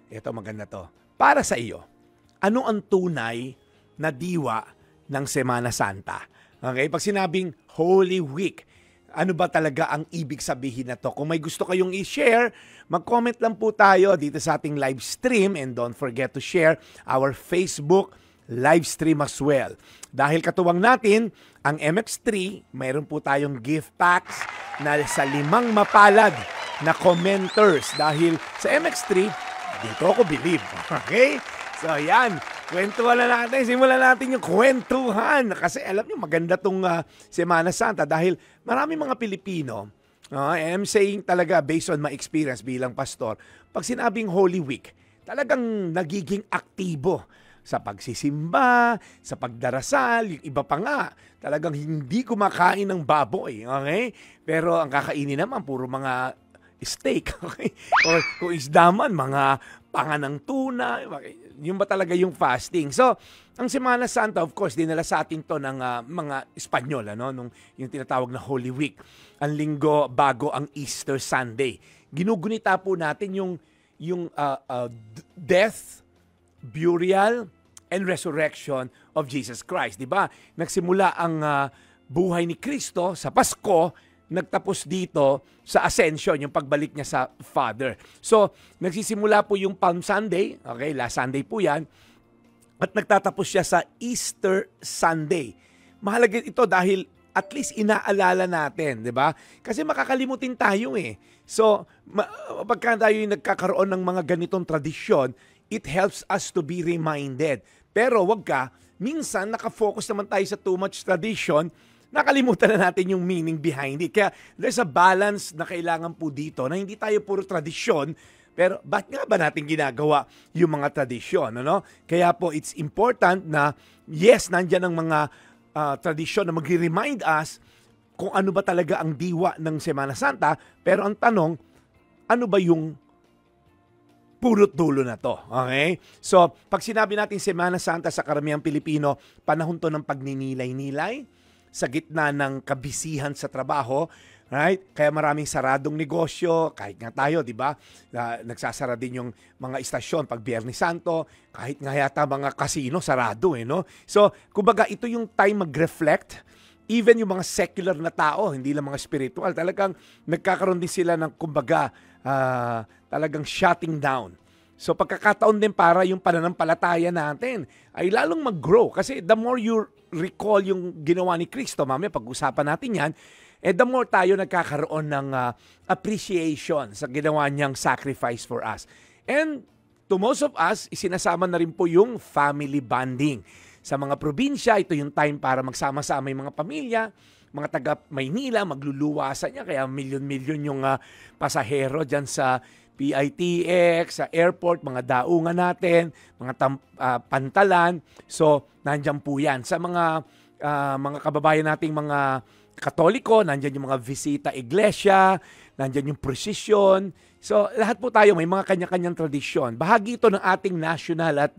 Ito maganda to. Para sa iyo, ano ang tunay na diwa ng Semana Santa? Okay? Pag sinabing Holy Week, ano ba talaga ang ibig sabihin na to? Kung may gusto kayong i-share, mag-comment lang po tayo dito sa ating live stream, and don't forget to share our Facebook live stream as well. Dahil katuwang natin, ang MX3, mayroon po tayong gift packs na sa 5 mapalad na commenters. Dahil sa MX3, dito ako believe. Okay? So yan, kwentuhan na natin. Simulan natin yung kwentuhan. Kasi alam niyo, maganda tong Semana Santa dahil marami mga Pilipino, I'm saying talaga based on my experience bilang pastor, pag sinabing Holy Week, talagang nagiging aktibo sa pagsisimba, sa pagdarasal, yung iba pa nga, talagang hindi kumakain ng baboy, okay? Pero ang kakainin naman, puro mga steak, okay? O kung isda man, mga panga ng tuna, yun ba talaga yung fasting? So, ang Semana Santa, of course, dinala sa atin to ng mga Espanyol, yung tinatawag na Holy Week. Ang linggo bago ang Easter Sunday. Ginugunita po natin yung death, burial, and resurrection of Jesus Christ. Diba? Nagsimula ang buhay ni Kristo sa Pasko, nagtapos dito sa Ascension, yung pagbalik niya sa Father. So, nagsisimula po yung Palm Sunday, okay, last Sunday po yan, at nagtatapos siya sa Easter Sunday. Mahalaga ito dahil at least inaalala natin, di ba? Kasi makakalimutin tayo eh. So, pagka tayo yung nagkakaroon ng mga ganitong tradisyon, it helps us to be reminded. Pero wag ka, minsan nakafocus naman tayo sa too much tradition, nakalimutan na natin yung meaning behind it. Kaya there's a balance na kailangan po dito na hindi tayo puro tradisyon, pero bakit nga ba natin ginagawa yung mga tradisyon? Ano? Kaya po it's important na yes, nandyan ang mga tradisyon na mag-remind us kung ano ba talaga ang diwa ng Semana Santa, pero ang tanong, ano ba yung purot dulo na to, okay? So, pag sinabi natin Semana Santa sa karamihang Pilipino, panahon to ng pagninilay-nilay, sa gitna ng kabisihan sa trabaho, right? Kaya maraming saradong negosyo, kahit nga tayo, di ba? Nagsasara din yung mga istasyon pag Biyernes Santo, kahit nga yata mga kasino, sarado no? So, kumbaga, ito yung time mag-reflect. Even yung mga secular na tao, hindi lang mga spiritual, talagang nagkakaroon din sila ng, kumbaga, talagang shutting down. So pagkakataon din para yung pananampalataya natin ay lalong mag-grow. Kasi the more you recall yung ginawa ni Kristo, mamaya pag-usapan natin yan, the more tayo nagkakaroon ng appreciation sa ginawa niyang sacrifice for us. And to most of us, isinasama na rin po yung family bonding. Sa mga probinsya, ito yung time para magsama-sama yung mga pamilya, mga taga Maynila, magluluwasan niya, kaya milyon-milyon yung pasahero dyan sa PITX, sa airport, mga daungan natin, mga pantalan. So, nandyan po yan. Sa mga kababayan nating mga Katoliko, nandyan yung mga visita iglesia, nandyan yung procession. So, lahat po tayo may mga kanya-kanyang tradisyon. Bahagi ito ng ating national at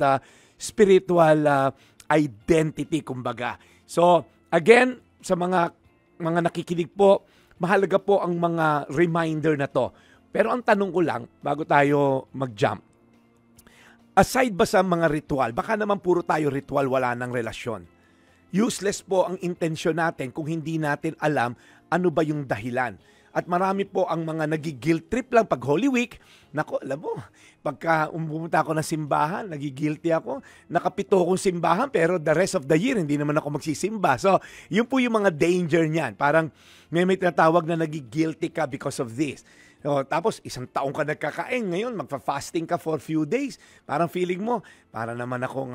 spiritual identity, kumbaga. So, again, sa mga nakikinig po, mahalaga po ang mga reminder na to. Pero ang tanong ko lang, bago tayo mag-jump, aside ba sa mga ritual, baka naman puro tayo ritual, wala nang relasyon. Useless po ang intensyon natin kung hindi natin alam ano ba yung dahilan. At marami po ang mga nagi-guilt trip lang pag Holy Week. Nako, alam mo, pagka pumunta ako ng simbahan, nagi-guilty ako. Nakapito akong simbahan pero the rest of the year hindi naman ako magsisimba. So, yun po yung mga danger niyan. Parang may tinatawag na nagi-guilty ka because of this. So, tapos, isang taong ka nagkakain. Ngayon, magfa-fasting ka for few days. Parang feeling mo, para naman akong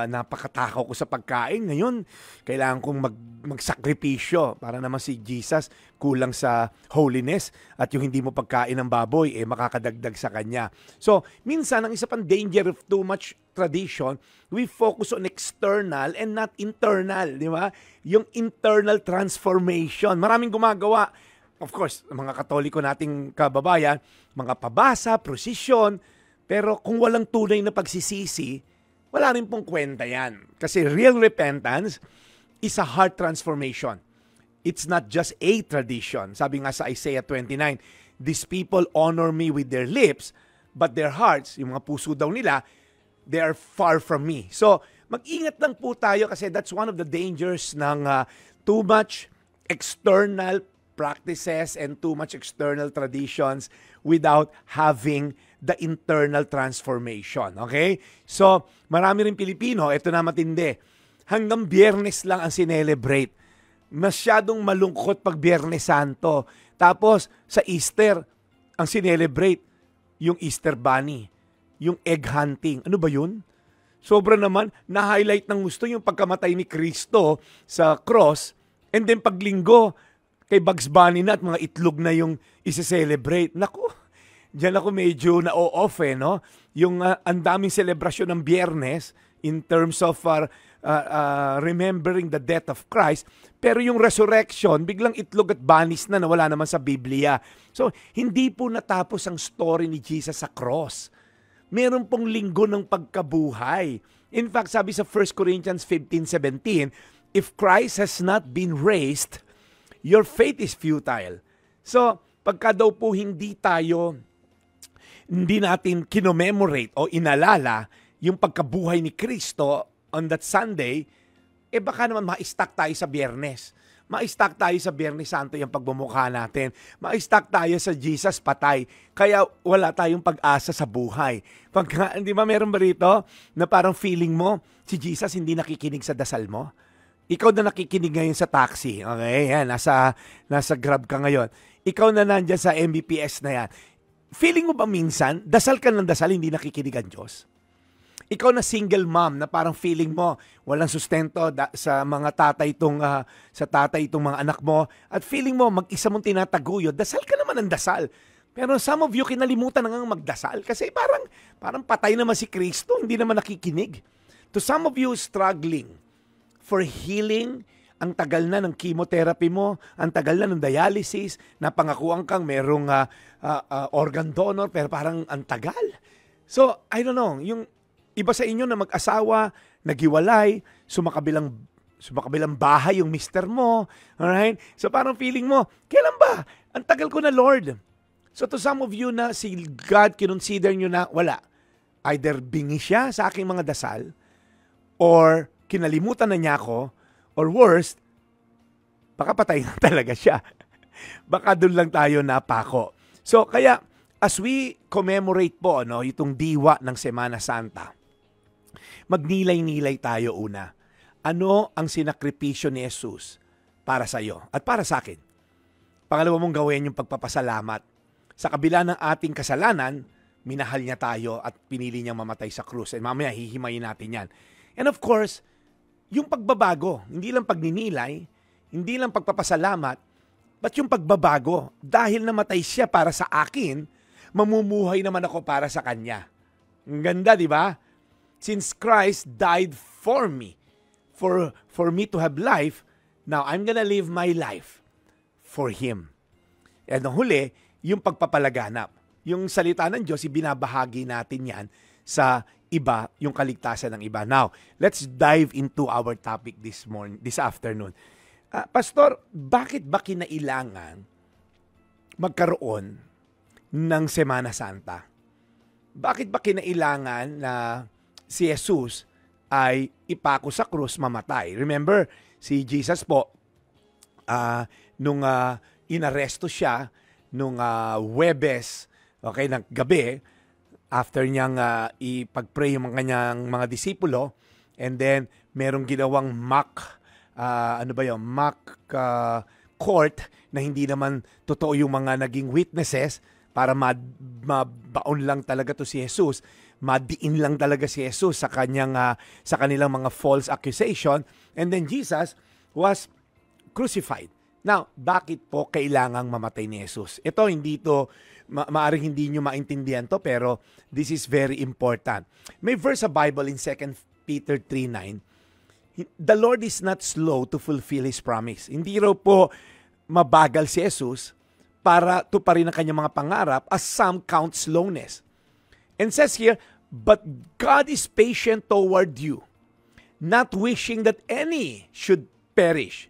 napakatakaw ko sa pagkain. Ngayon, kailangan kong magsakripisyo. Para naman si Jesus kulang sa holiness. At yung hindi mo pagkain ng baboy, makakadagdag sa kanya. So, minsan, ang isa pang danger of too much tradition, we focus on external and not internal. Di ba? Yung internal transformation. Maraming gumagawa. Of course, mga Katoliko nating kababayan, mga pabasa, prosesyon, pero kung walang tunay na pagsisisi, wala rin pong kwenta yan. Kasi real repentance is a heart transformation. It's not just a tradition. Sabi nga sa Isaiah 29, "These people honor me with their lips, but their hearts, yung mga puso daw nila, they are far from me. So, mag-ingat lang po tayo kasi that's one of the dangers ng too much external practices and too much external traditions without having the internal transformation. Okay? So, marami rin Pilipino, ito na matindi, hanggang Biyernes lang ang sinelebrate. Masyadong malungkot pag Biyernes Santo. Tapos, sa Easter, ang sinelebrate, yung Easter Bunny, yung egg hunting. Ano ba yun? Sobra naman, na-highlight ng gusto yung pagkamatay ni Kristo sa cross, and then paglinggo, kay Bugs Bunny na at mga itlog na yung isi-celebrate. Naku, diyan ako medyo na-off no? Yung ang daming selebrasyon ng Biyernes in terms of remembering the death of Christ, pero yung resurrection, biglang itlog at bunnies na wala naman sa Biblia. So, hindi po natapos ang story ni Jesus sa cross. Meron pong linggo ng pagkabuhay. In fact, sabi sa 1 Corinthians 15:17, if Christ has not been raised, your faith is futile. So, pagka daw po hindi natin kinomemorate o inalala yung pagkabuhay ni Kristo on that Sunday, baka naman ma-stuck tayo sa Biyernes. Ma-stuck tayo sa Biyernes Santo yung pagbumukha natin. Ma-stuck tayo sa Jesus patay. Kaya wala tayong pagasa sa buhay. Hindi ba meron ba rito na parang feeling mo, si Jesus hindi nakikinig sa dasal mo? Ikaw na nakikinig ngayon sa taxi. Okay, yan, nasa Grab ka ngayon. Ikaw na nandyan sa MBPS na yan. Feeling mo ba minsan, dasal ka ng dasal, hindi nakikinig ang Diyos? Ikaw na single mom na parang feeling mo walang sustento sa mga tatay itong mga anak mo at feeling mo mag-isa mong tinataguyod, dasal ka naman ng dasal. Pero some of you kinalimutan na nga magdasal kasi parang patay naman si Kristo, hindi naman nakikinig. To some of you struggling for healing, ang tagal na ng chemotherapy mo, ang tagal na ng dialysis, napangakuan kang merong organ donor pero parang ang tagal. So, I don't know, yung iba sa inyo na mag-asawa, naghiwalay, sumakabilang bahay yung mister mo. Alright? So parang feeling mo, kailan ba? Ang tagal ko na, Lord. So to some of you na si God kinonsider nyo na wala. Either bingi siya sa aking mga dasal, or kinalimutan na niya ako, or worst, baka patay na talaga siya. Baka doon lang tayo napako. So kaya, as we commemorate po itong diwa ng Semana Santa, magnilay-nilay tayo una. Ano ang sinakripisyo ni Jesus para sa iyo at para sa akin? Pangalawa mong gawin yung pagpapasalamat. Sa kabila ng ating kasalanan, minahal niya tayo at pinili niyang mamatay sa krus. And mamaya hihimayin natin yan. And of course, yung pagbabago, hindi lang pagninilay, hindi lang pagpapasalamat, but yung pagbabago. Dahil namatay siya para sa akin, mamumuhay naman ako para sa Kanya. Ang ganda, di ba? Since Christ died for me, for me to have life, now I'm gonna live my life for Him. At ang huli, yung pagpapalaganap. Yung salita ng Diyos, ibinabahagi natin yan sa iba, yung kaligtasan ng iba. Now, let's dive into our topic this afternoon. Pastor, bakit ba kinailangan magkaroon ng Semana Santa? Bakit ba kinailangan na si Jesus ay ipako sa krus, mamatay? Remember, si Jesus po, nung inaresto siya, nung Huwebes, okay, ng gabi, after niyang ipag-pray yung kanyang mga disipulo, and then merong ginawang mock court na hindi naman totoo yung mga naging witnesses para mabaon lang talaga to si Jesus, madiin lang talaga si Jesus sa kanilang mga false accusation, and then Jesus was crucified. Now, bakit po kailangang mamatay ni Jesus? Ito, maaring hindi nyo maintindihan to, pero this is very important. May verse sa Bible in 2 Peter 3:9, the Lord is not slow to fulfill His promise. Hindi raw po mabagal si Jesus para tuparin ang kanyang mga pangarap, as some count slowness. And says here, but God is patient toward you, not wishing that any should perish,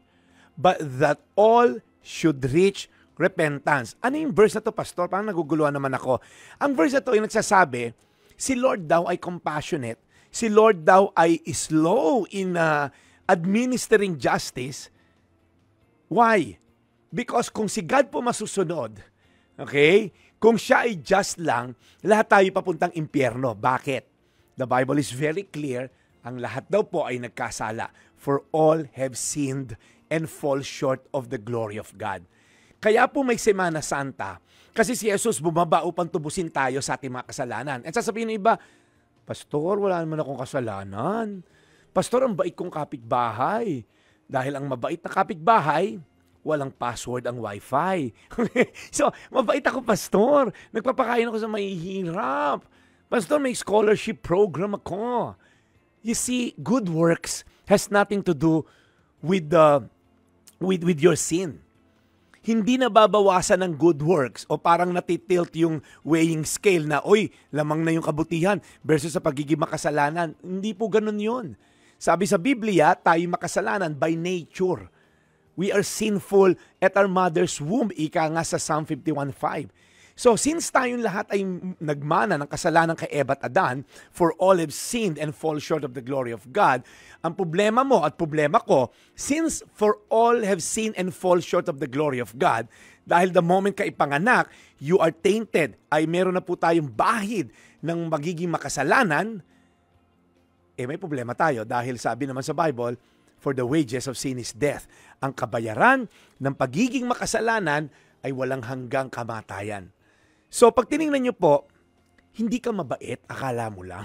but that all should reach repentance. Ano yung verse na to, Pastor? Parang naguguluhan naman ako. Ang verse na to ay nagsasabi, si Lord daw ay compassionate, si Lord daw ay slow in administering justice. Why? Because kung si God po masusunod, okay, kung siya ay just lang, lahat tayo papuntang impyerno. Bakit? The Bible is very clear, ang lahat daw po ay nagkasala. For all have sinned and fall short of the glory of God. Kaya po may Semana Santa, kasi si Jesus bumaba upang tubusin tayo sa ating mga kasalanan. At sasabihin ng iba, Pastor, wala naman akong kasalanan. Pastor, ang bait kong kapitbahay. Dahil ang mabait na kapitbahay, walang password ang wifi. So, mabait ako, Pastor. Nagpapakain ako sa mahihirap. Pastor, may scholarship program ako. You see, good works has nothing to do with your sin. Hindi nababawasan ng good works o parang natitilt yung weighing scale na, oy, lamang na yung kabutihan versus sa pagiging makasalanan. Hindi po ganun yun. Sabi sa Biblia, tayo makasalanan by nature. We are sinful at our mother's womb. Ika nga sa Psalm 51:5. So, since tayong lahat ay nagmana ng kasalanan kay Eva at Adan, for all have sinned and fall short of the glory of God, ang problema mo at problema ko, since for all have sinned and fall short of the glory of God, dahil the moment ka ipanganak, you are tainted, ay meron na po tayong bahid ng magiging makasalanan, may problema tayo dahil sabi naman sa Bible, for the wages of sin is death. Ang kabayaran ng pagiging makasalanan ay walang hanggang kamatayan. So, pag tinignan nyo po, hindi ka mabait, akala mo lang.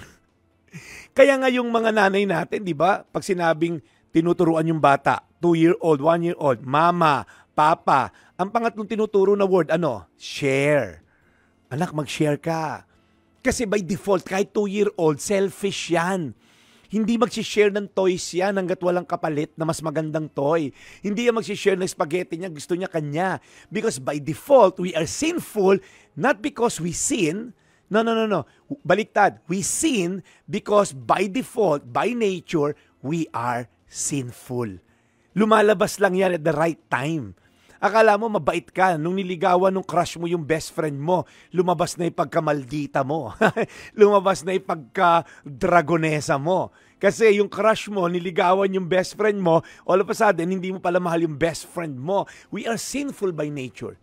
Kaya nga yung mga nanay natin, di ba, pag sinabing tinuturuan yung bata, 2-year-old, 1-year-old, mama, papa, ang pangatlong tinuturo na word, share. Anak, mag-share ka. Kasi by default, kahit 2-year-old, selfish yan. Hindi mag-share ng toys yan hanggat walang kapalit na mas magandang toy. Hindi yan mag-share ng spaghetti niya, gusto niya kanya. Because by default, we are sinful not because we sin. No. Baliktad. We sin because by default, by nature, we are sinful. Lumalabas lang yan at the right time. Akala mo mabait ka, nung niligawan nung crush mo yung best friend mo, lumabas na yung pagkamaldita mo. Lumabas na yung pagka-dragonesa mo. Kasi yung crush mo, niligawan yung best friend mo, all of a sudden, hindi mo pala mahal yung best friend mo. We are sinful by nature.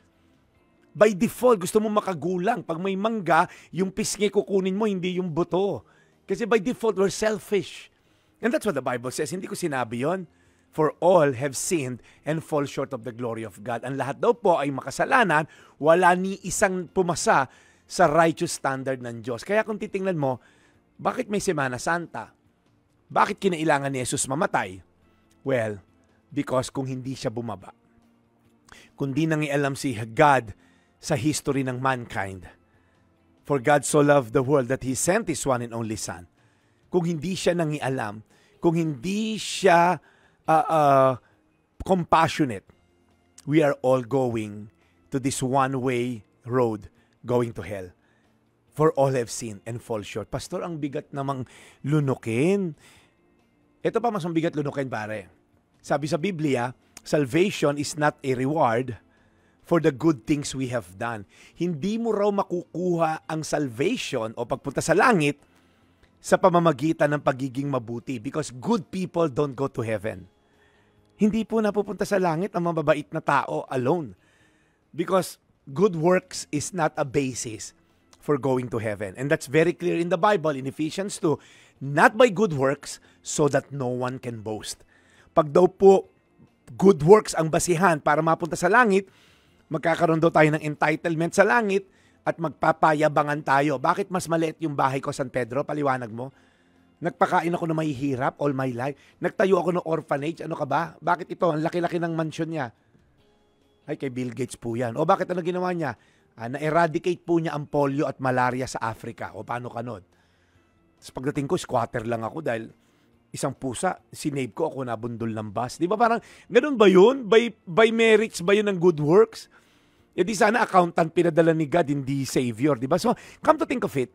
By default, gusto mo makagulang. Pag may mangga, yung pisngi kukunin mo, hindi yung buto. Kasi by default, we're selfish. And that's what the Bible says. Hindi ko sinabi yon. For all have sinned and fall short of the glory of God. Ang lahat daw po ay makasalanan, wala ni isang pumasa sa righteous standard ng Diyos. Kaya kung titingnan mo, bakit may Semana Santa? Bakit kinailangan ni Jesus mamatay? Well, because kung hindi siya bumaba, kung di nangialam si God sa history ng mankind, for God so loved the world that He sent His one and only Son, kung hindi siya nangialam, kung hindi siya compassionate, we are all going to this one-way road going to hell. For all have sinned and fall short. Pastor, ang bigat namang lunukin. Ito pa mas mabigat lunukin, pare. Sabi sa Biblia, salvation is not a reward for the good things we have done. Hindi mo raw makukuha ang salvation o pagpunta sa langit sa pamamagitan ng pagiging mabuti because good people don't go to heaven. Hindi po napupunta sa langit ang mababait na tao alone. Because good works is not a basis for going to heaven. And that's very clear in the Bible, in Ephesians 2, not by good works so that no one can boast. Pag daw po good works ang basihan para mapunta sa langit, magkakaroon daw tayo ng entitlement sa langit at magpapayabangan tayo. Bakit mas maliit yung bahay ko, San Pedro? Paliwanag mo. Nagpakain ako na mahihirap all my life. Nagtayo ako ng orphanage. Ano ka ba? Bakit ito? Ang laki-laki ng mansion niya. Ay, kay Bill Gates po yan. O bakit ano ginawa niya? Na-eradicate po niya ang polio at malaria sa Africa. O paano ka nun? Tapos pagdating ko, squatter lang ako dahil isang pusa, sinave ko ako nabundol ng bus. Di ba parang, ganun ba yun? By merits ba yun ng good works? E di sana accountant pinadala ni God, hindi Savior. Di ba? So, come to think of it,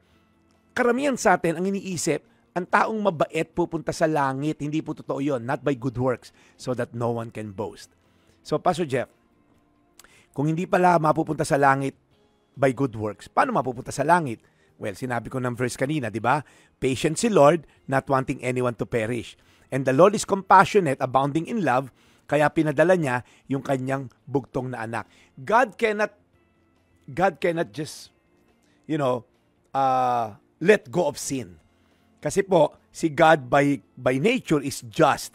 karamihan sa atin ang iniisip, ang taong mabait pupunta sa langit. Hindi po totoo yun. Not by good works. So that no one can boast. So, Pastor Jeff, Kung hindi pala mapupunta sa langit by good works, paano mapupunta sa langit? Well, sinabi ko ng verse kanina, di ba? Patient si Lord, not wanting anyone to perish. And the Lord is compassionate, abounding in love, kaya pinadala niya yung kanyang bugtong na anak. God cannot just, let go of sin. Kasi po, si God by nature is just.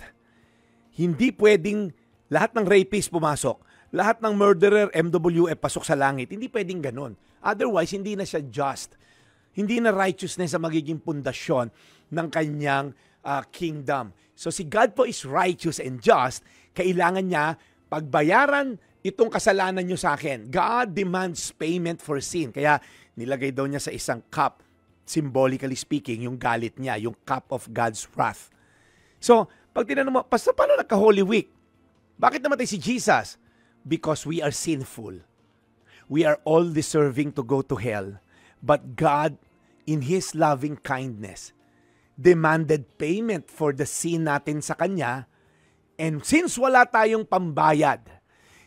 Hindi pwedeng lahat ng rapist pumasok, lahat ng murderer, MWF, pasok sa langit. Hindi pwedeng ganun. Otherwise, hindi na siya just. Hindi na righteousness ang magiging pundasyon ng kanyang kingdom. So si God po is righteous and just. Kailangan niya pagbayaran itong kasalanan nyo sa akin. God demands payment for sin. Kaya nilagay daw niya sa isang cup, symbolically speaking, yung galit niya, yung cup of God's wrath. So, pag tinanong mo, Pastor, paano nagka-Holy Week? Bakit namatay si Jesus? Because we are sinful. We are all deserving to go to hell. But God, in His loving kindness, demanded payment for the sin natin sa Kanya. And since wala tayong pambayad,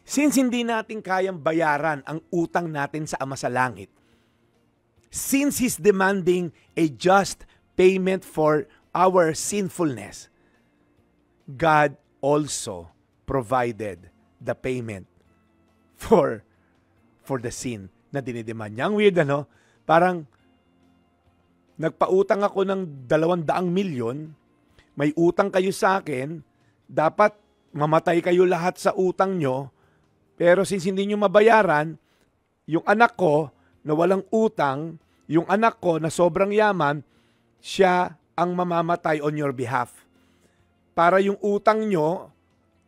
since hindi natin kayang bayaran ang utang natin sa Ama sa Langit, since He's demanding a just payment for our sinfulness, God also provided the payment for the sin na dinidemand niya. Ang weird, ano? Parang, nagpautang ako ng 200 milyon, may utang kayo sa akin, dapat mamatay kayo lahat sa utang nyo, pero since hindi nyo mabayaran, yung anak ko na walang utang, yung anak ko na sobrang yaman, siya ang mamamatay on your behalf. Para yung utang nyo,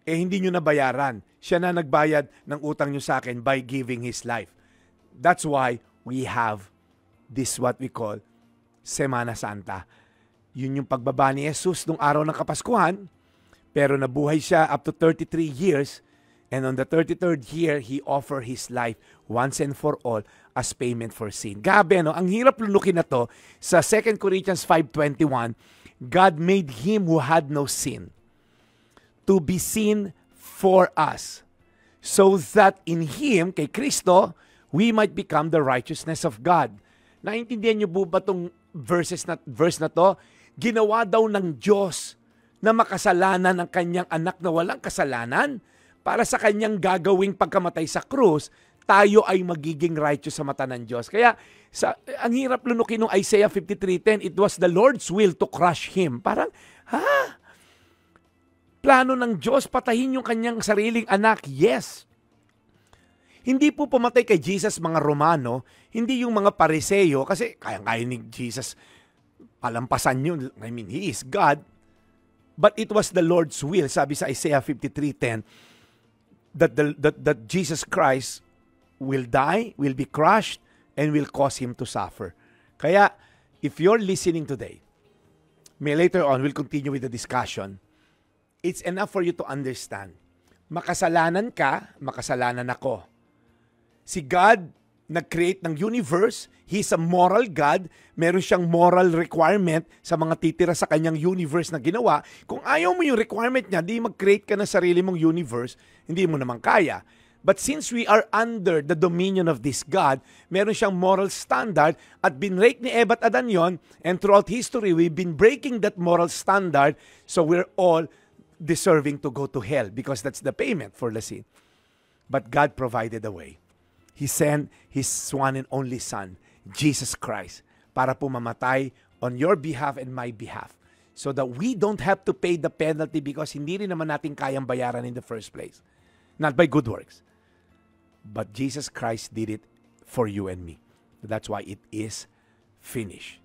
hindi nyo nabayaran. Siya na nagbayad ng utang nyo sa akin by giving His life. That's why we have this what we call Semana Santa. Yun yung pagbaba ni Jesus nung araw ng Kapaskuhan, pero nabuhay siya up to 33 years, and on the 33rd year, He offered His life once and for all as payment for sin. Gabi, no? Ang hirap lunukin na to sa 2 Corinthians 5:21, God made Him who had no sin to be sin for us, so that in Him, kay Kristo, we might become the righteousness of God. Naintindihan niyo po ba itong verse na to? Ginawa daw ng Diyos na makasalanan ang kanyang anak na walang kasalanan para sa kanyang gagawing pagkamatay sa krus, tayo ay magiging righteous sa mata ng Diyos. Kaya ang hirap lunukin ng Isaiah 53:10, it was the Lord's will to crush Him. Parang, plano ng Diyos patayin yung kanyang sariling anak? Yes. Hindi po pumatay kay Jesus mga Romano, hindi yung mga Pariseo, kasi kaya-kaya ni Jesus palampasan yun. I mean, He is God. But it was the Lord's will, sabi sa Isaiah 53:10, that Jesus Christ will die, will be crushed, and will cause Him to suffer. Kaya, if you're listening today, later on, we'll continue with the discussion, it's enough for you to understand. Makasalanan ka, makasalanan ako. Si God nag-create ng universe, He's a moral God, meron siyang moral requirement sa mga titira sa kanyang universe na ginawa. Kung ayaw mo yung requirement niya, di mag-create ka ng sarili mong universe, hindi mo naman kaya. But since we are under the dominion of this God, meron siyang moral standard at binrake ni Eva at Adan yon, and throughout history, we've been breaking that moral standard, so we're all deserving to go to hell because that's the payment for the sin. But God provided a way. He sent His one and only Son, Jesus Christ, para po mamatay on your behalf and my behalf, so that we don't have to pay the penalty because hindi rin naman natin kayang bayaran in the first place. Not by good works. But Jesus Christ did it for you and me. That's why it is finished.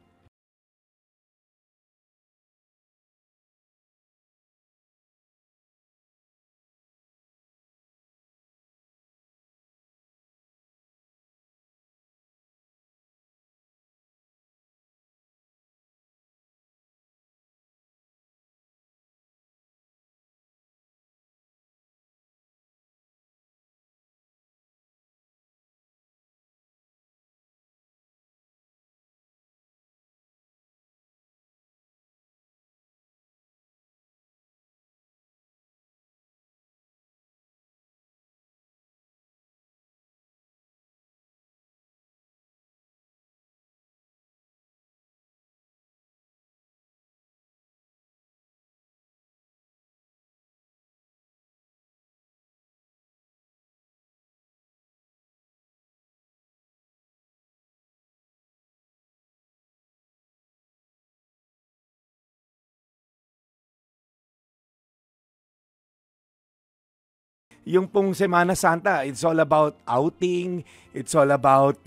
yung pong Semana Santa, it's all about outing, it's all about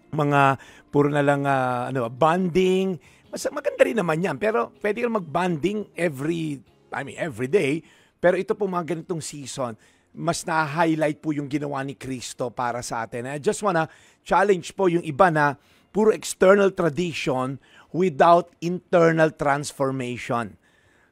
mga puro na lang bonding. Maganda rin naman yan, pero pwede kang mag-bonding every day. Pero ito po mga ganitong season, mas na-highlight po yung ginawa ni Kristo para sa atin. I just wanna challenge po yung iba na puro external tradition without internal transformation.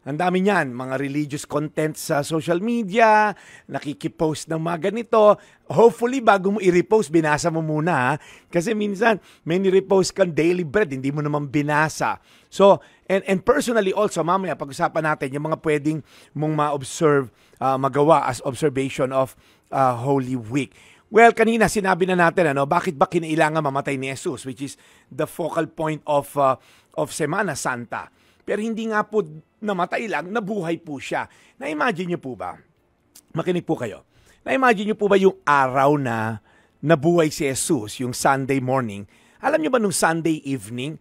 Ang dami niyan, mga religious content sa social media, nakikipost ng mga ganito. Hopefully, bago mo i-repost, binasa mo muna. Kasi minsan, may ni-repost kang daily bread, hindi mo naman binasa. So, and personally also, mamaya, pag-usapan natin yung mga pwedeng mong ma-observe, magawa as observation of Holy Week. Well, kanina sinabi na natin, bakit ba kinailangan mamatay ni Jesus, which is the focal point of Semana Santa. Pero hindi nga po namatay lang, nabuhay po siya. Na-imagine niyo po ba? Makinig po kayo. Na-imagine niyo po ba yung araw na nabuhay si Jesus, yung Sunday morning? Alam niyo ba nung Sunday evening,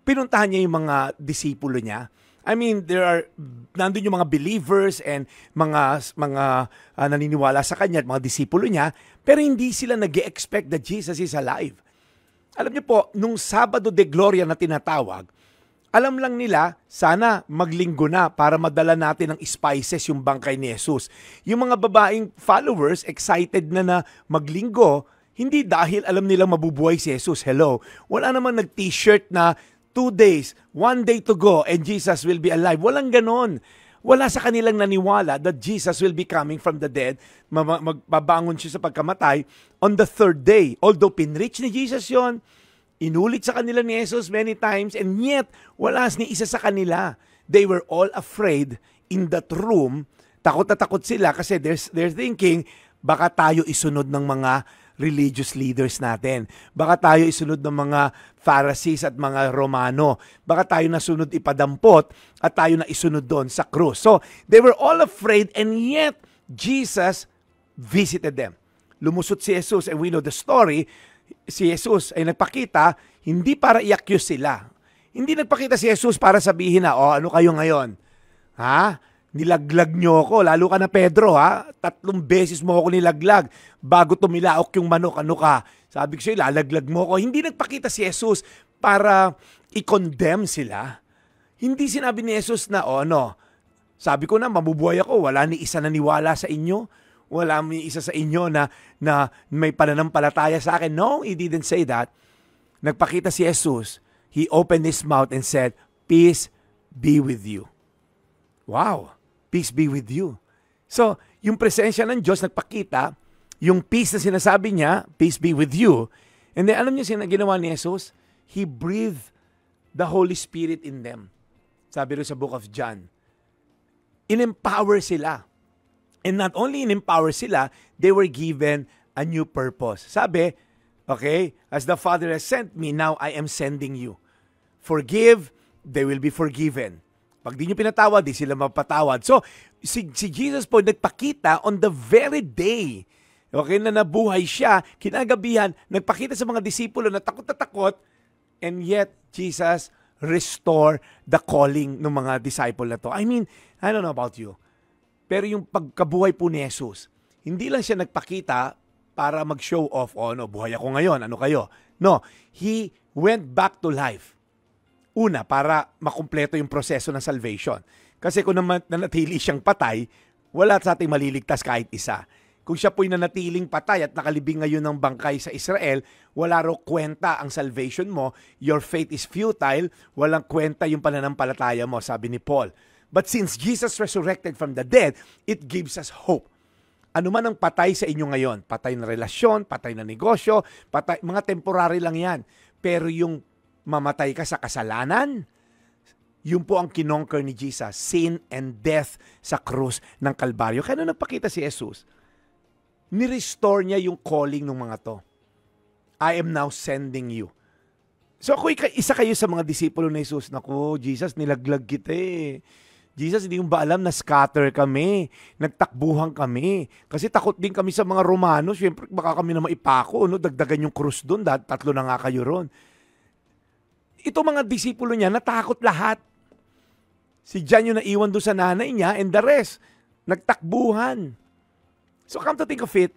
pinuntahan niya yung mga disipulo niya? I mean, nandun yung mga believers and mga naniniwala sa kanya at mga disipulo niya, pero hindi sila nag-expect that Jesus is alive. Alam niyo po, nung Sabado de Gloria na tinatawag, alam lang nila, sana maglinggo na para madala natin ng spices yung bangkay ni Jesus. Yung mga babaeng followers, excited na maglinggo, hindi dahil alam nilang mabubuhay si Jesus. Hello. Wala namang nag-t-shirt na 2 days, 1 day to go, and Jesus will be alive. Walang ganon. Wala sa kanilang naniwala that Jesus will be coming from the dead, magbabangon siya sa pagkamatay on the 3rd day. Although pinreach ni Jesus yon, inulit sa kanila ni Jesus many times, and yet, wala ni isa sa kanila. They were all afraid in that room. Takot na takot sila kasi they're thinking, baka tayo isunod ng mga religious leaders natin. Baka tayo isunod ng mga Pharisees at mga Romano. Baka tayo nasunod ipadampot at tayo na isunod doon sa krus. So, they were all afraid, and yet, Jesus visited them. Lumusot si Jesus, and we know the story. Si Jesus ay nagpakita, hindi para i-accuse sila. Hindi nagpakita si Jesus para sabihin na, ano kayo ngayon? Ha? Nilaglag nyo ako, lalo ka na Pedro, ha? 3 beses mo ako nilaglag bago tumilaok yung manok, ano ka? Sabi ko sa'yo, lalaglag mo ako. Hindi nagpakita si Jesus para i-condemn sila. Hindi sinabi ni Jesus na, sabi ko na, mabubuhay ako, wala ni isa naniwala sa inyo. Wala may isa sa inyo na may pananampalataya sa akin. No, he didn't say that. Nagpakita si Jesus. He opened his mouth and said, "Peace be with you." Wow, peace be with you. So, yung presensya ng Diyos nagpakita, yung peace na sinasabi niya, peace be with you. And then, alam niyo ginawa ni Jesus? He breathed the Holy Spirit in them. Sabi rin sa book of John. In-empower sila. And not only in-empower sila, they were given a new purpose. Sabi, okay, as the Father has sent me, now I am sending you. Forgive, they will be forgiven. Pag di nyo pinatawad, di sila mapatawad. So, si Jesus po nagpakita on the very day, okay, na nabuhay siya, kinagabihan, nagpakita sa mga disipulo na takot, and yet, Jesus restore the calling ng mga disciple na to. I mean, I don't know about you, pero yung pagkabuhay po ni Jesus, hindi lang siya nagpakita para mag-show off, buhay ako ngayon, ano kayo? No, He went back to life. Una, para makumpleto yung proseso ng salvation. Kasi kung nanatili siyang patay, wala sa ating maliligtas kahit isa. Kung siya po'y nanatiling patay at nakalibing ngayon ng bangkay sa Israel, wala raw kwenta ang salvation mo, your faith is futile, walang kwenta yung pananampalataya mo, sabi ni Paul. But since Jesus resurrected from the dead, it gives us hope. Ano man ang patay sa inyo ngayon, patay na relasyon, patay na negosyo, patay, mga temporary lang yan. Pero yung mamatay ka sa kasalanan, yun po ang kinonquer ni Jesus, sin and death sa krus ng Kalbaryo. Kaya nung nagpakita si Jesus, ni-restore niya yung calling ng mga to. I am now sending you. So kung isa kayo sa mga disipulo ni Jesus, naku, Jesus, nilaglag kita eh. Jesus, hindi mo ba alam na scatter kami, nagtakbuhan kami. Kasi takot din kami sa mga Romano, siyempre baka kami na maipako, dagdagan yung krus doon, dahil 3 na nga kayo ron. Ito mga disipulo niya, natakot lahat. Si John yung naiwan doon sa nanay niya, and the rest, nagtakbuhan. So come to think of it,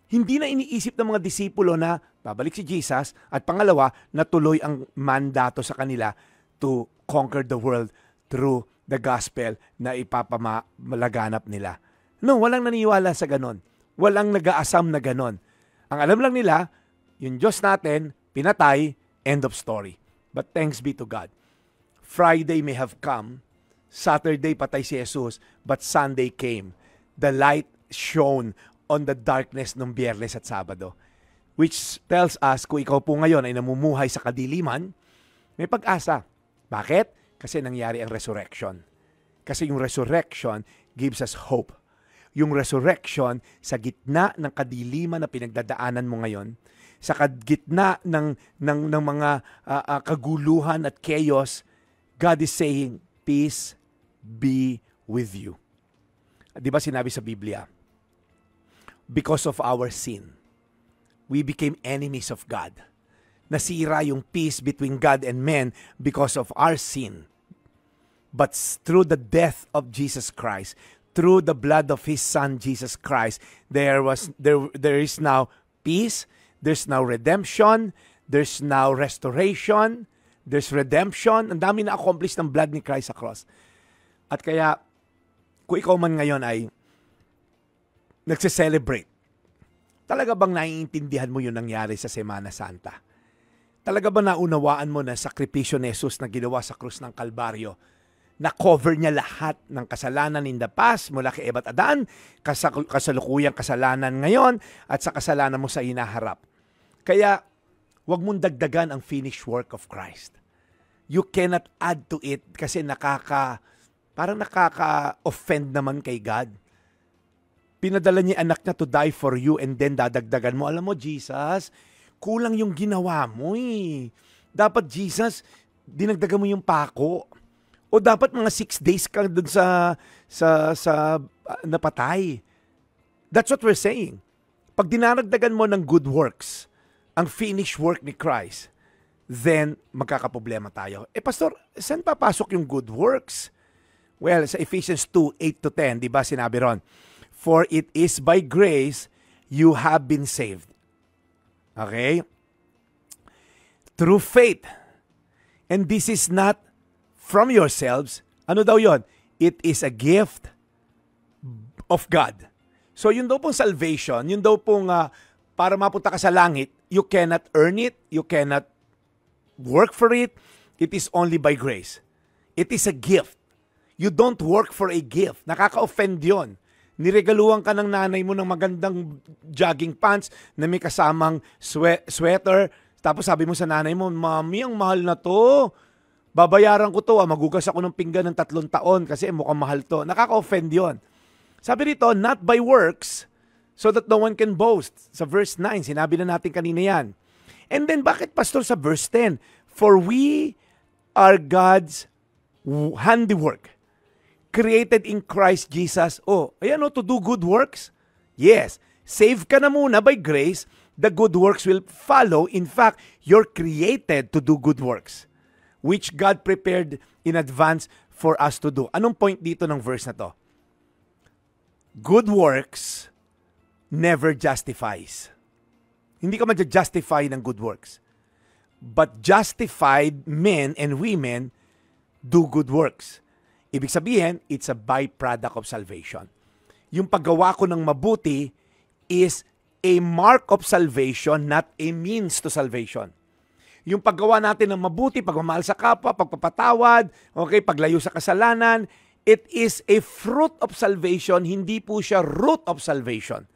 hindi na iniisip ng mga disipulo na babalik si Jesus at pangalawa, natuloy ang mandato sa kanila to conquer the world through the gospel na ipapamalaganap nila. No, walang naniwala sa ganon. Walang nag-aasam na ganon. Ang alam lang nila, yung Diyos natin, pinatay, end of story. But thanks be to God. Friday may have come, Saturday patay si Jesus, but Sunday came. The light shone on the darkness ng Biyernes at Sabado. Which tells us, kung ikaw po ngayon ay namumuhay sa kadiliman, may pag-asa. Bakit? Kasi nangyari ang resurrection. Kasi yung resurrection gives us hope. Yung resurrection sa gitna ng kadiliman na pinagdadaanan mo ngayon, sa gitna ng mga kaguluhan at chaos, God is saying, peace be with you. Di ba sinabi sa Biblia? Because of our sin, we became enemies of God. Nasira yung peace between God and men because of our sin. But through the death of Jesus Christ, through the blood of His Son, Jesus Christ, there is now peace, there's now redemption, there's now restoration, there's redemption. Ang dami na-accomplish ng blood ni Christ sa cross. At kaya, kung ikaw man ngayon ay nagse-celebrate, talaga bang naiintindihan mo yung nangyari sa Semana Santa? Talaga ba naunawaan mo na sakripisyo ni Jesus na ginawa sa krus ng Kalbaryo? Na-cover niya lahat ng kasalanan in the past, mula kay Eva at Adan, kasalukuyang kasalanan ngayon, at sa kasalanan mo sa hinaharap. Kaya, huwag mong dagdagan ang finished work of Christ. You cannot add to it kasi parang nakaka-offend naman kay God. Pinadala niya anak niya to die for you and then dadagdagan mo. Alam mo, Jesus, kulang yung ginawa mo eh. Dapat, Jesus, dinagdagan mo yung pako. O dapat mga 6 days ka dun sa napatay. That's what we're saying. Pag dinaragdagan mo ng good works, ang finished work ni Christ, then magkakaproblema tayo. Pastor, saan papasok yung good works? Well, sa Ephesians 2:8-10, di ba sinabi ron, for it is by grace you have been saved. Okay? Through faith. And this is not from yourselves. Ano daw yon? It is a gift of God. So yun daw pong salvation, yun daw pong para mapunta ka sa langit, you cannot earn it, you cannot work for it, it is only by grace. It is a gift. You don't work for a gift. Nakaka-offend yun. Niregaluhan ka ng nanay mo ng magandang jogging pants na may kasamang sweater, tapos sabi mo sa nanay mo, Mami, ang mahal na to. Babayaran ko to, magugas ako ng pinggan ng 3 taon kasi mukhang mahal to. Nakaka-offend yun. Sabi rito, not by works, so that no one can boast. Sa verse 9, sinabi na natin kanina yan. And then, bakit, Pastor, sa verse 10? For we are God's handiwork, created in Christ Jesus. Oh, ayan o, to do good works? Yes. Save ka na muna by grace, the good works will follow. In fact, you're created to do good works, which God prepared in advance for us to do. Anong point dito ng verse na to? Good works never justifies. Hindi ka ma-justify ng good works. But justified men and women do good works. Ibig sabihin, it's a byproduct of salvation. Yung paggawa ko ng mabuti is a mark of salvation, not a means to salvation. Yung paggawa natin ng mabuti, pagmamahal sa kapwa, pagpapatawad, okay, paglayo sa kasalanan, it is a fruit of salvation, hindi po siya root of salvation.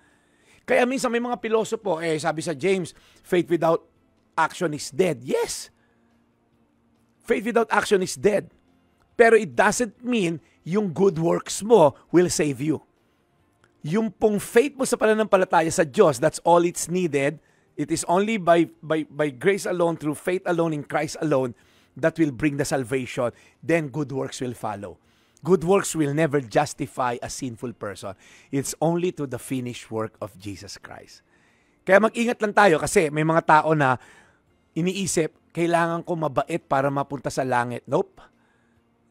Kaya minsan may mga pilosopo, sabi sa James, faith without action is dead. Yes, faith without action is dead. Pero it doesn't mean yung good works mo will save you. Yung pong faith mo sa pananampalataya sa Diyos, that's all it's needed. It is only by grace alone, through faith alone, in Christ alone, that will bring the salvation. Then good works will follow. Good works will never justify a sinful person. It's only to the finished work of Jesus Christ. Kaya mag-ingat lang tayo kasi may mga tao na iniisip, kailangan ko mabait para mapunta sa langit. Nope.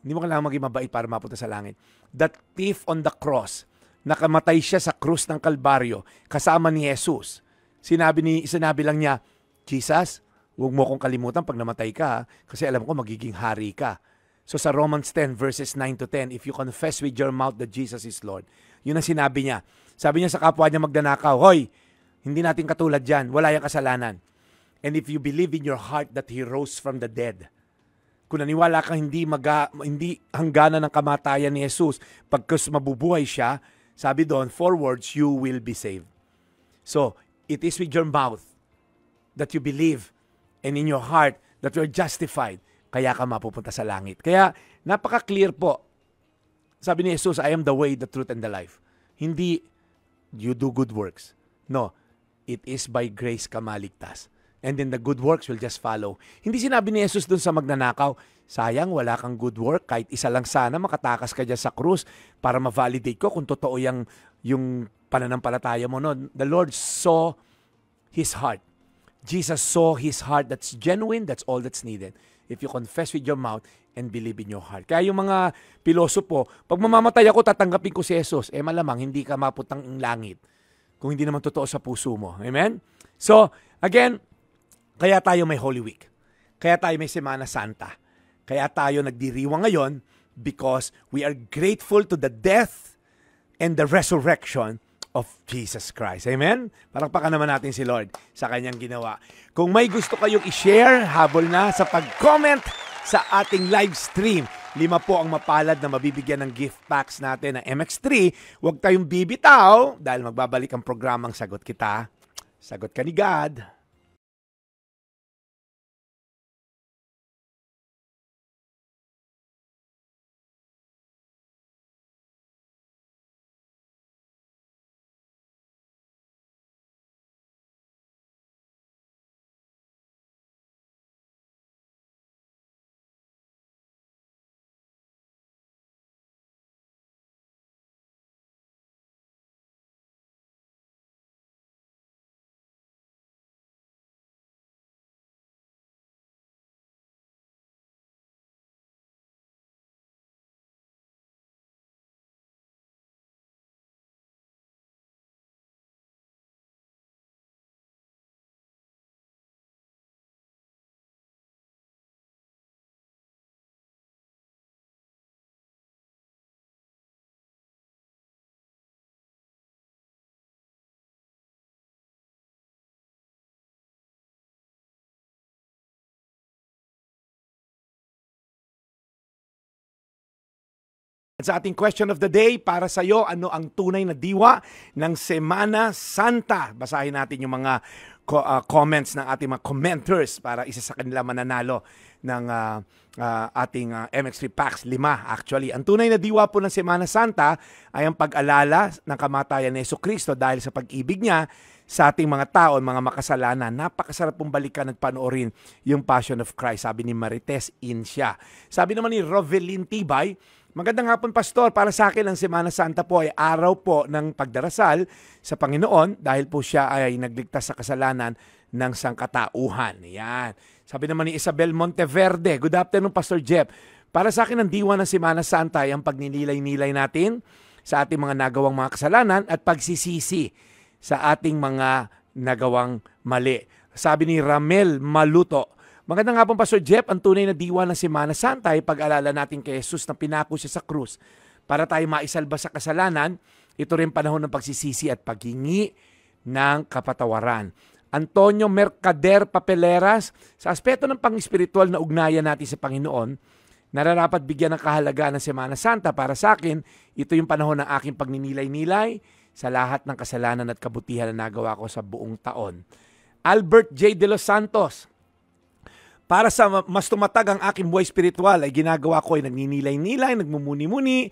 Hindi mo kailangan maging mabait para mapunta sa langit. That thief on the cross, nakamatay siya sa krus ng Kalbaryo kasama ni Jesus. Sinabi lang niya, Jesus, huwag mo kong kalimutan pag namatay ka, kasi alam ko magiging hari ka. So sa Romans 10 verses 9 to 10, if you confess with your mouth that Jesus is Lord, yun ang sinabi niya. Sabi niya sa kapwa niya magnanakaw, hoy, hindi natin katulad yan, wala yung kasalanan. And if you believe in your heart that He rose from the dead, kung naniwala kang hindi hangganan ng kamatayan ni Jesus, pagkas mabubuhay siya, sabi doon, 4 words, you will be saved. So, it is with your mouth that you believe and in your heart that you are justified, kaya ka mapupunta sa langit. Kaya, napaka-clear po. Sabi ni Jesus, I am the way, the truth, and the life. Hindi, you do good works. No, it is by grace ka maligtas. And then the good works will just follow. Hindi sinabi ni Jesus dun sa magnanakaw, sayang, wala kang good work, kahit isa lang sana, makatakas ka dyan sa krus para ma-validate ko kung totoo yung pananampalataya mo. No, the Lord saw His heart. Jesus saw His heart that's genuine, that's all that's needed. If you confess with your mouth and believe in your heart. Kaya yung mga pilosopo, pag mamamatay ako, tatanggapin ko si Jesus. Malamang, hindi ka maputang ng langit kung hindi naman totoo sa puso mo. Amen? So, again, kaya tayo may Holy Week. Kaya tayo may Semana Santa. Kaya tayo nagdiriwang ngayon because we are grateful to the death and the resurrection of Jesus Christ. Amen? Palakpakan naman natin si Lord sa kanyang ginawa. Kung may gusto kayong i-share, habol na sa pag-comment sa ating live stream. 5 po ang mapalad na mabibigyan ng gift packs natin ng MX3. Huwag tayong bibitaw dahil magbabalik ang programang Sagot Kita. Sagot ka ni God. Sa ating question of the day, para sa iyo, ano ang tunay na diwa ng Semana Santa? Basahin natin yung mga comments ng ating mga commenters para isa sa kanila mananalo ng ating MX3 Packs, 5 actually. Ang tunay na diwa po ng Semana Santa ay ang pag-alala ng kamatayan ni Jesucristo dahil sa pag-ibig niya sa ating mga tao, mga makasalanan. Napakasarap pong balikan at panoorin yung Passion of Christ, sabi ni Marites Insya. Sabi naman ni Rovelyn Tibay, magandang hapon, Pastor. Para sa akin, ang Semana Santa po ay araw po ng pagdarasal sa Panginoon dahil po siya ay nagligtas sa kasalanan ng sangkatauhan. Yan. Sabi naman ni Isabel Monteverde, good afternoon, Pastor Jeff. Para sa akin, ang diwa ng Semana Santa ay ang pagninilay-nilay natin sa ating mga nagawang mga kasalanan at pagsisisi sa ating mga nagawang mali. Sabi ni Ramel Maluto, magandang hapon, Pastor Jeff. Ang tunay na diwa ng Semana Santa ay pag-alala natin kay Jesus na pinako siya sa krus para tayo maisalba sa kasalanan. Ito rin panahon ng pagsisisi at paghingi ng kapatawaran. Antonio Mercader Papeleras, sa aspeto ng pang-espiritual na ugnayan natin sa Panginoon, nararapat bigyan ng kahalagaan ng Semana Santa. Para sa akin, ito yung panahon ng aking pagninilay-nilay sa lahat ng kasalanan at kabutihan na nagawa ko sa buong taon. Albert J. De Los Santos, para sa mas tumatag ang aking buhay spiritual ay ginagawa ko ay nagninilay-nilay, nagmumuni-muni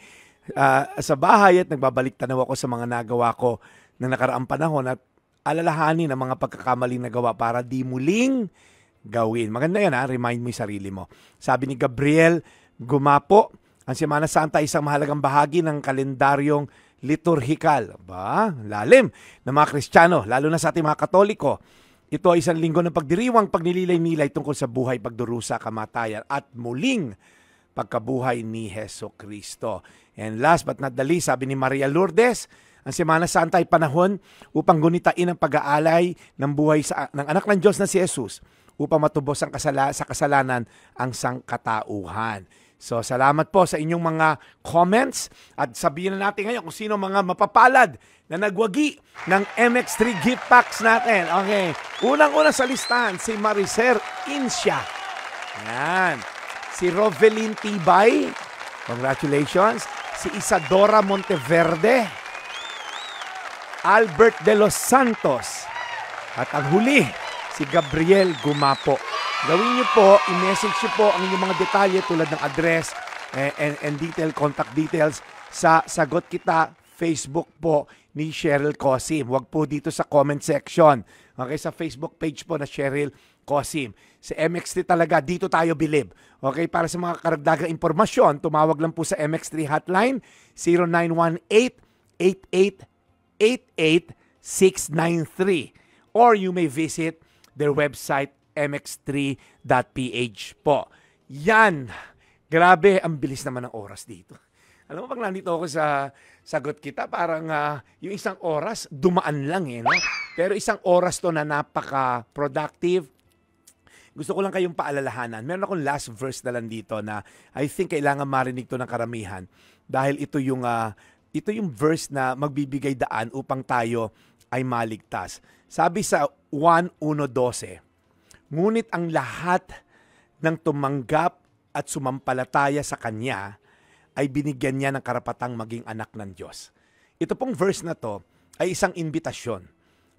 sa bahay at nagbabalik tanaw ako sa mga nagawa ko na nakaraang panahon at alalahanin ang mga pagkakamaling nagawa para di muling gawin. Maganda yan, remind mo yung sarili mo. Sabi ni Gabriel Gumapo, ang Semana Santa ay isang mahalagang bahagi ng kalendaryong liturhikal. Lalim ng mga Kristiyano, lalo na sa ating mga Katoliko. Ito ay isang linggo ng pagdiriwang, pagnililay-nilay tungkol sa buhay, pagdurusa, kamatayan at muling pagkabuhay ni Heso Kristo. And last but not the least, sabi ni Maria Lourdes, ang Semana Santa ay panahon upang gunitain ang pag-aalay ng buhay ng anak ng Diyos na si Jesus upang matubos sa kasalanan ang sangkatauhan. So, salamat po sa inyong mga comments at sabihin na natin ngayon kung sino mga mapapalad na nagwagi ng MX3 gift packs natin. Okay. Unang-una sa listahan, si Maricer Insya. Yan. Si Rovelyn Tibay. Congratulations. Si Isadora Monteverde. Albert de los Santos. At ang huli, si Gabriel Gumapo. Gawin niyo po, i-message niyo po ang inyong mga detalye tulad ng address and contact details sa Sagot Kita Facebook po ni Cheryl Cosim. Huwag po dito sa comment section. Okay, sa Facebook page po na Cheryl Cosim. Sa MX3 talaga, dito tayo bilib. Okay, para sa mga karagdagang impormasyon, tumawag lang po sa MX3 hotline 0918-8888-693 or you may visit their website mx3.ph po. Yan. Grabe, ang bilis naman ng oras dito. Alam mo, pag nandito ako sa Sagot Kita, parang yung isang oras, dumaan lang no? Pero isang oras to na napaka-productive. Gusto ko lang kayong paalalahanan. Meron akong last verse na lang dito na I think kailangan marinig to ng karamihan. Dahil ito yung verse na magbibigay daan upang tayo ay maligtas. Sabi sa 1:1:12, ngunit ang lahat ng tumanggap at sumampalataya sa Kanya ay binigyan niya ng karapatang maging anak ng Diyos. Ito pong verse na to ay isang imbitasyon.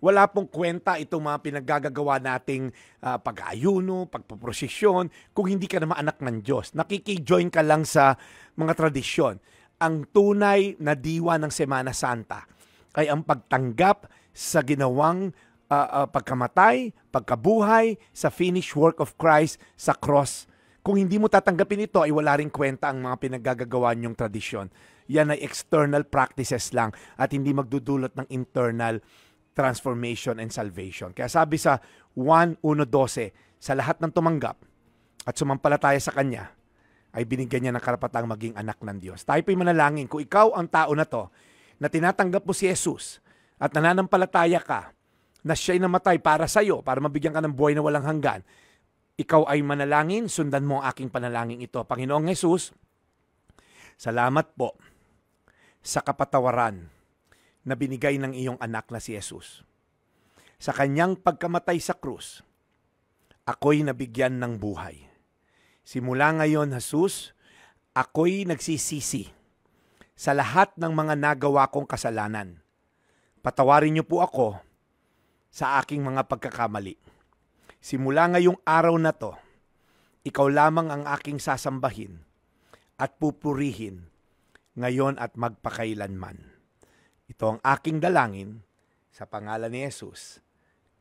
Wala pong kwenta itong mga pinaggagawa nating pag-ayuno, pagpuprosesyon, kung hindi ka naman anak ng Diyos. Nakiki-join ka lang sa mga tradisyon. Ang tunay na diwa ng Semana Santa ay ang pagtanggap sa ginawang pagkamatay, pagkabuhay, sa finished work of Christ sa cross. Kung hindi mo tatanggapin ito, ay wala rin kwenta ang mga pinaggagawa niyong tradisyon. Yan ay external practices lang at hindi magdudulot ng internal transformation and salvation. Kaya sabi sa 1:1:12, sa lahat ng tumanggap at sumampalataya sa Kanya, ay binigyan niya ng karapatang maging anak ng Diyos. Tayo po'y manalangin, kung ikaw ang tao na to, na tinatanggap mo si Jesus at nananampalataya ka, na siya'y namatay para sa'yo, para mabigyan ka ng buhay na walang hanggan, ikaw ay manalangin, sundan mo ang aking panalangin ito. Panginoong Jesus, salamat po sa kapatawaran na binigay ng iyong anak na si Jesus. Sa kanyang pagkamatay sa krus, ako'y nabigyan ng buhay. Simula ngayon, Jesus, ako'y nagsisisi sa lahat ng mga nagawa kong kasalanan. Patawarin niyo po ako sa aking mga pagkakamali. Simula ngayong araw na to, ikaw lamang ang aking sasambahin at pupurihin ngayon at magpakailanman. Ito ang aking dalangin sa pangalan ni Jesus.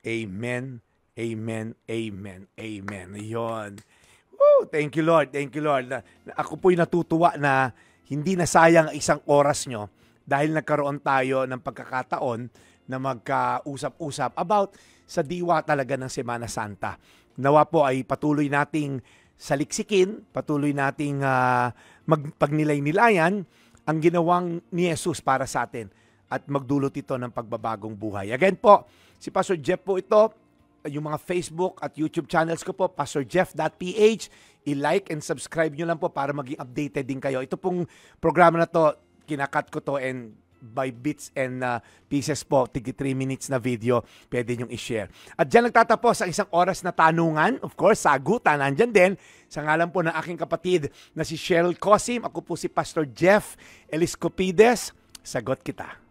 Amen, amen, amen, amen. Yun. Woo, thank you Lord, thank you Lord. Ako po'y natutuwa na hindi nasayang isang oras nyo dahil nagkaroon tayo ng pagkakataon na magkausap-usap about sa diwa talaga ng Semana Santa. Nawa po ay patuloy nating saliksikin, patuloy nating pagnilay-nilayan ang ginawang ni Jesus para sa atin at magdulot ito ng pagbabagong buhay. Again po, si Pastor Jeff po ito, yung mga Facebook at YouTube channels ko po, pastorjeff.ph, i-like and subscribe nyo lang po para maging updated din kayo. Ito pong programa na to, kinakat ko to and by bits and pieces po, tigi 3 minutes na video, pwede nyong i-share. At dyan nagtatapos ang isang oras na tanungan, of course, sagutan, nandyan din, sa ngalan po ng aking kapatid na si Cheryl Cosim, ako po si Pastor Jeff Eliscopides, Sagot Kita.